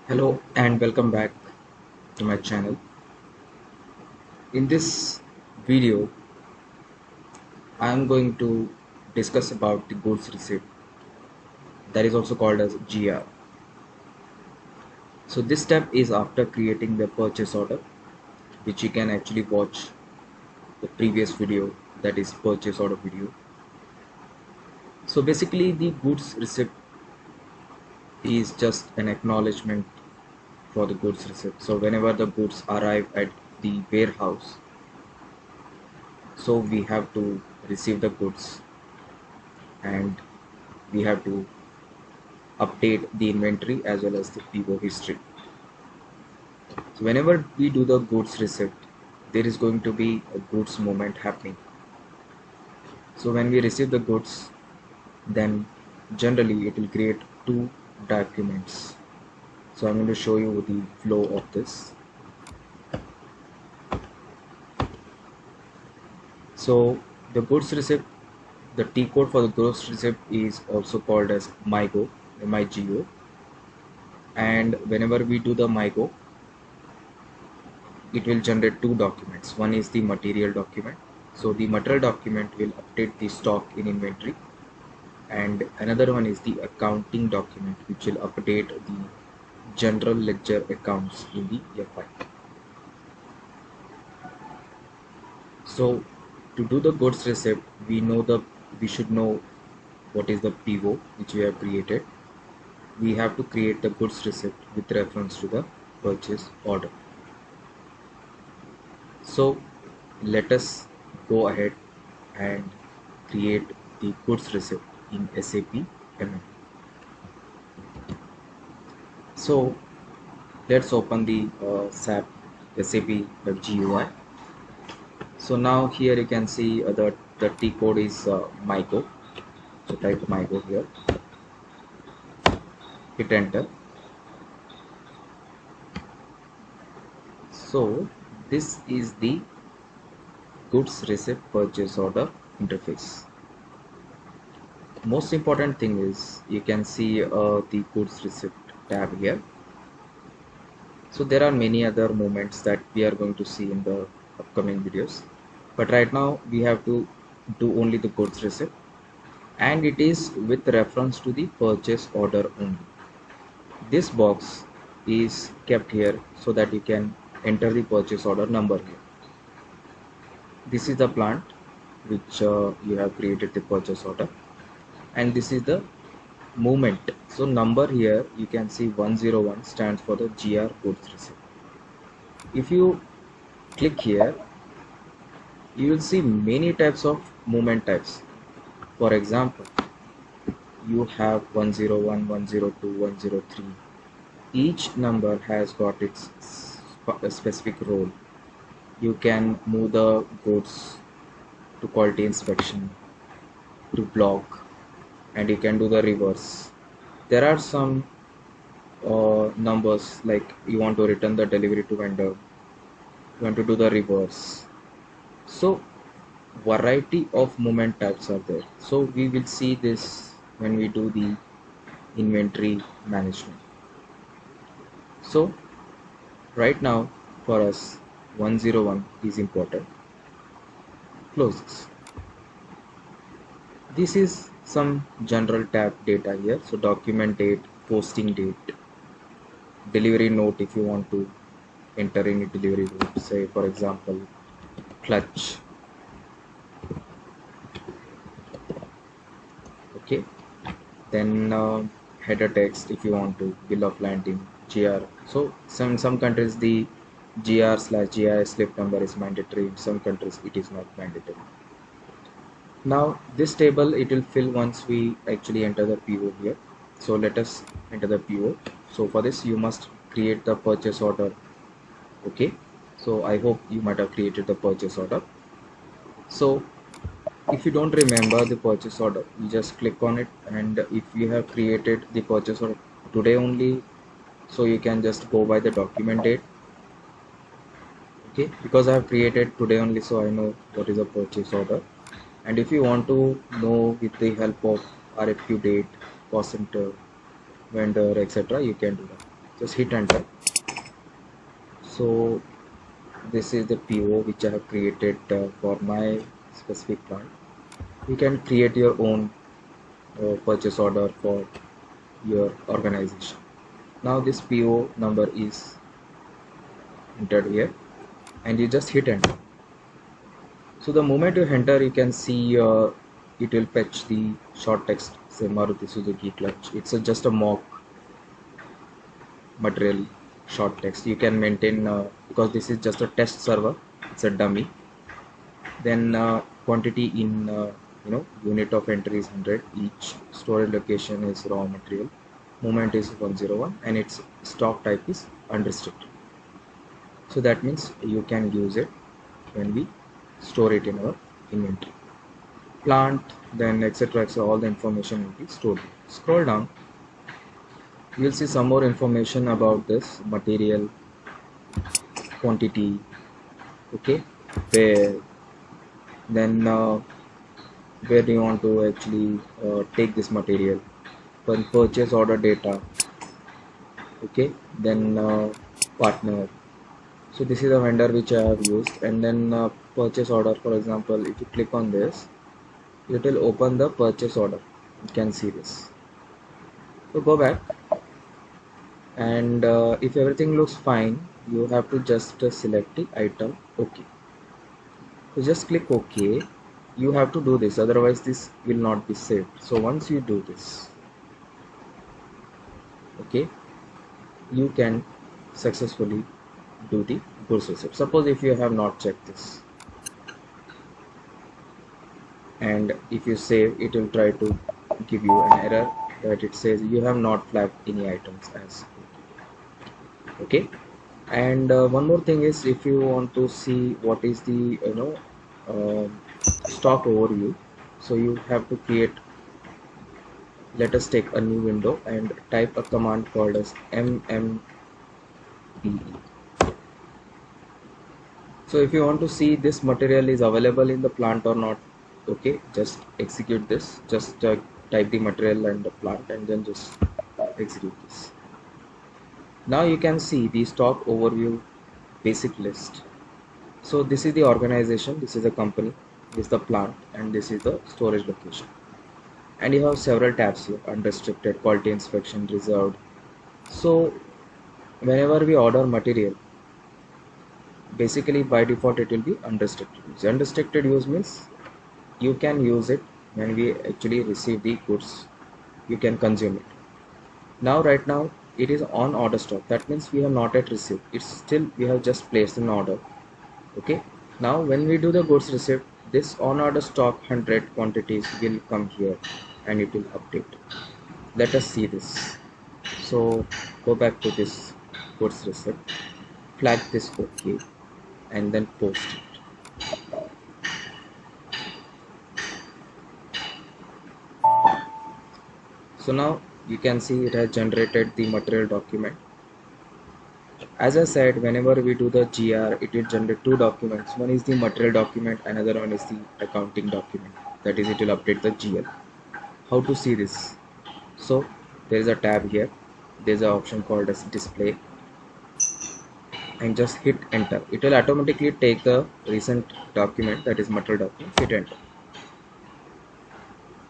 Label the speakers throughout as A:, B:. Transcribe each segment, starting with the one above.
A: Hello and welcome back to my channel. In this video, I am going to discuss about the goods receipt, that is also called as GR. So this step is after creating the purchase order, which you can actually watch the previous video, that is purchase order video. So basically the goods receipt is just an acknowledgement for the goods receipt. So whenever the goods arrive at the warehouse, so we have to receive the goods and we have to update the inventory as well as the PO history. So whenever we do the goods receipt, there is going to be a goods movement happening. So when we receive the goods, then generally it will create two documents. So I'm going to show you the flow of this. So the goods receipt, the T code for the goods receipt is also called as MIGO, MIGO. And whenever we do the MIGO, it will generate two documents. One is the material document. So the material document will update the stock in inventory, and another one is the accounting document, which will update the general ledger accounts in the FI. So to do the goods receipt, we should know what is the PO which we have created. We have to create the goods receipt with reference to the purchase order. So let us go ahead and create the goods receipt in SAP MM. So let's open the SAP GUI. So now here you can see the T code is MIGO. So type MIGO here, hit enter. So this is the goods receipt purchase order interface. Most important thing is you can see the goods receipt tab here. So there are many other movements that we are going to see in the upcoming videos, but right now we have to do only the goods receipt, and it is with reference to the purchase order only. This box is kept here so that you can enter the purchase order number here. This is the plant which you have created the purchase order, and this is the movement. So number here you can see 101 stands for the GR goods receipt. If you click here, you will see many types of movement types. For example, you have 101, 102, 103. Each number has got its specific role. You can move the goods to quality inspection, to block, and you can do the reverse. There are some numbers like you want to return the delivery to vendor, you want to do the reverse. So variety of movement types are there. So we will see this when we do the inventory management. So right now for us 101 is important. Close this. This is some general tab data here. So document date, posting date, delivery note if you want to enter any delivery note, say for example clutch. Okay, then header text if you want to, bill of landing, GR. So some countries the GR/GIS slip number is mandatory, in some countries it is not mandatory. Now this table it will fill once we actually enter the PO here. So let us enter the PO. So for this you must create the purchase order. Okay, so I hope you might have created the purchase order. So if you don't remember the purchase order, you just click on it, and if you have created the purchase order today only, so you can just go by the document date. Okay, because I have created today only, so I know what is a purchase order. And if you want to know with the help of RFQ date, cost center, vendor, etc., you can do that. just hit enter. So this is the PO which I have created for my specific plant. You can create your own purchase order for your organization. Now this PO number is entered here and you just hit enter. So the moment you enter, you can see it will fetch the short text, say Maruti Suzuki clutch. It's just a mock material short text. You can maintain because this is just a test server, it's a dummy. Then quantity in unit of entry is 100. Each storage location is raw material. Moment is 101 and its stock type is unrestricted. So that means you can use it when we store it in our inventory. Plant, then etc. All the information will be stored. Scroll down, you will see some more information about this material, quantity, okay, where, then where do you want to actually take this material, then purchase order data, okay, then partner. So this is a vendor which I have used, and then purchase order. For example, if you click on this, it will open the purchase order. You can see this. So go back, and if everything looks fine, you have to just select the item OK. So just click OK. You have to do this, otherwise this will not be saved. So once you do this, okay, you can successfully do the goods receipt. Suppose if you have not checked this, and if you save, it will try to give you an error that it says you have not flagged any items as okay. And one more thing is, if you want to see what is the stock overview, so you have to create, let us take a new window and type a command called as mmbe. So if you want to see this material is available in the plant or not, okay, just execute this. Just type the material and the plant and then just execute this. Now you can see the stock overview basic list. So this is the organization, this is the company, this is the plant, and this is the storage location. And you have several tabs here: unrestricted, quality inspection, reserved. So whenever we order material, basically by default it will be unrestricted use. Unrestricted use means you can use it when we actually receive the goods, you can consume it. Now right now it is on order stock, that means we have not yet received, it's still we have just placed an order, okay. Now when we do the goods receipt, this on order stock 100 quantities will come here and it will update. Let us see this. So go back to this goods receipt, flag this OK, and then post it. So now you can see it has generated the material document. As I said, whenever we do the GR, it will generate two documents. One is the material document, another one is the accounting document. That is, it will update the GL. How to see this? So there is a tab here. There is an option called as display, and just hit enter. It will automatically take the recent document, that is material document. Hit enter.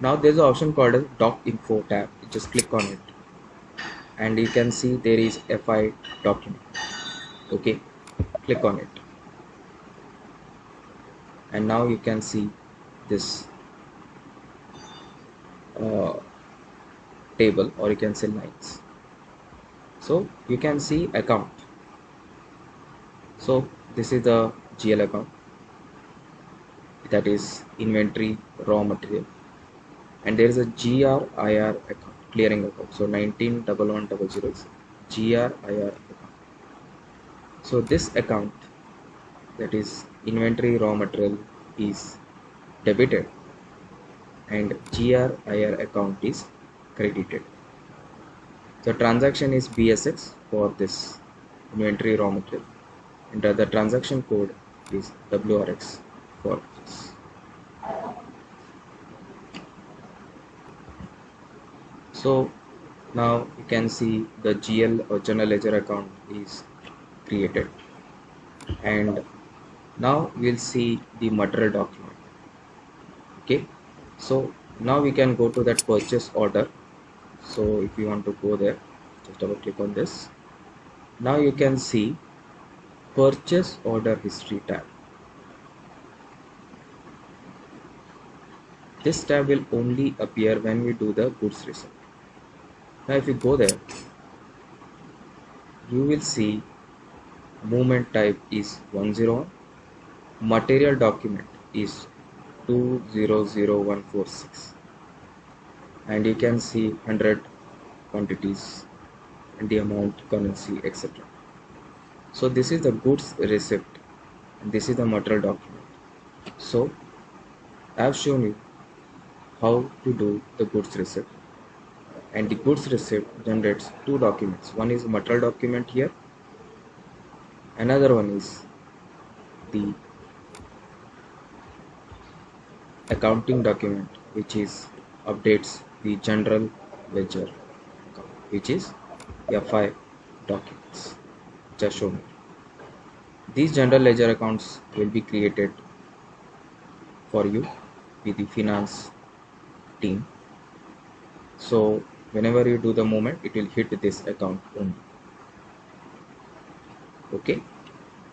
A: Now there is an option called as doc info tab. Just click on it, and you can see there is FI document. Okay, click on it, and now you can see this table, or you can say lines. So you can see account. So this is the GL account, that is inventory raw material, and there is a GRIR account, clearing account. So 191100 is GRIR account. So this account, that is inventory raw material, is debited and GRIR account is credited. The transaction is BSX for this inventory raw material, and the transaction code is WRX for this. So Now you can see the GL or general ledger account is created, and now we'll see the material document. Okay, so now we can go to that purchase order. So if you want to go there, just double click on this. Now you can see purchase order history tab. This tab will only appear when we do the goods receipt. Now if you go there, you will see movement type is 101, material document is 200146, and you can see 100 quantities and the amount, currency, etc. So this is the goods receipt and this is the material document. So I have shown you how to do the goods receipt, and the goods receipt generates two documents. One is material document here, another one is the accounting document, which is updates the general ledger account, which is FI documents just shown here. These general ledger accounts will be created for you with the finance team. So whenever you do the movement, it will hit this account only. Okay,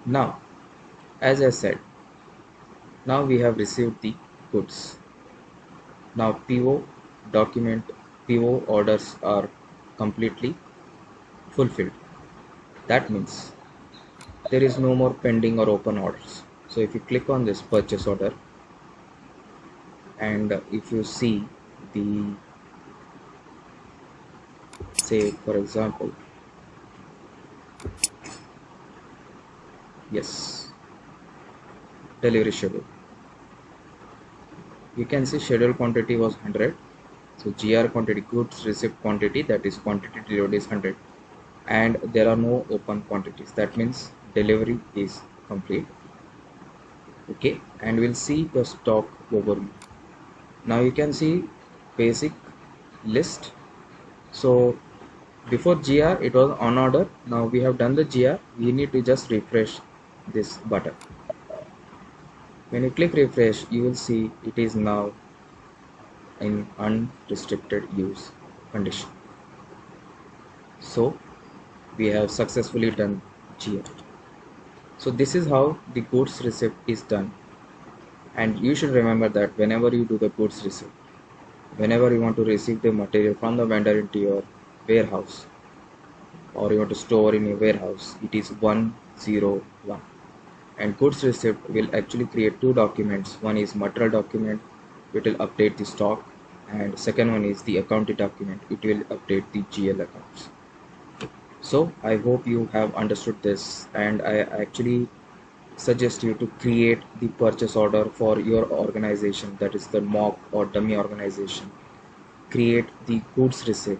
A: now as I said, now we have received the goods. Now PO document, PO orders are completely fulfilled. That means there is no more pending or open orders. So if you click on this purchase order, and if you see the, say for example, yes, delivery schedule, you can see schedule quantity was 100. So GR quantity, goods receipt quantity, that is quantity delivered is 100, and there are no open quantities. That means delivery is complete. Okay, and we'll see the stock overview. Now you can see basic list. So before GR it was on order. Now we have done the GR, we need to just refresh this button. When you click refresh, you will see it is now in unrestricted use condition. So we have successfully done GR. So this is how the goods receipt is done, and you should remember that whenever you do the goods receipt, whenever you want to receive the material from the vendor into your warehouse, or you want to store in your warehouse, it is 101. And goods receipt will actually create two documents. One is material document, it will update the stock, and second one is the accounting document, it will update the GL accounts. So I hope you have understood this, and I actually suggest you to create the purchase order for your organization, that is the mock or dummy organization. Create the goods receipt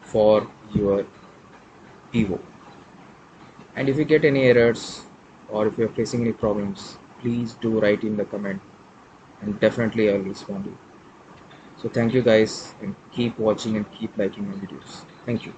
A: for your PO. And if you get any errors or if you're facing any problems, please do write in the comment, and definitely I'll respond to you. So thank you guys, and keep watching and keep liking my videos. Thank you.